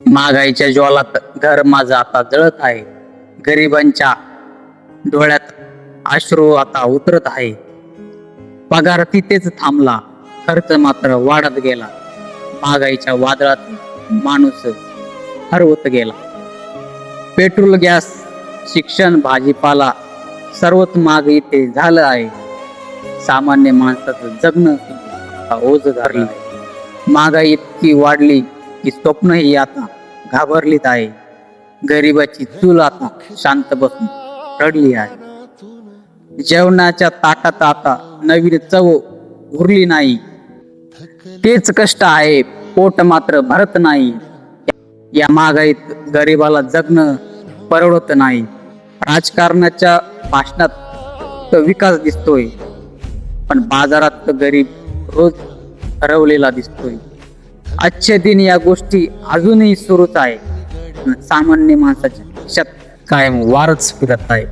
महागाईच्या ज्वालात घर माझं आता जळत आहे. गरिबांच्या डोळ्यात अश्रू आता उतरत आहे. पगार तिथेच थांबला, खर्च मात्र वाढत गेला. महागाईच्या वादळात माणूस हरवत गेला. पेट्रोल, गॅस, शिक्षण, भाजीपाला सर्वच महाग इथे झालं आहे. सामान्य माणसाचं जगणं आता ओझ धरलं आहे. महागाई इतकी वाढली की स्वप्नही आता घाबरलीत आहे. गरिबाची चूल आता शांत बसून रडली आहे. जेवणाच्या ताटात आता नवीन चव उरली नाही. तेच कष्ट आहे, पोट मात्र भरत नाही. या महागाईत गरिबाला जगणं परवडत नाही. राजकारणाच्या भाषणात विकास दिसतोय, पण बाजारात गरीब रोज हरवलेला दिसतोय. आजचे दिन या गोष्टी अजूनही सुरूच आहे. सामान्य माणसाच्या खिशात कायम वारच फिरत आहे.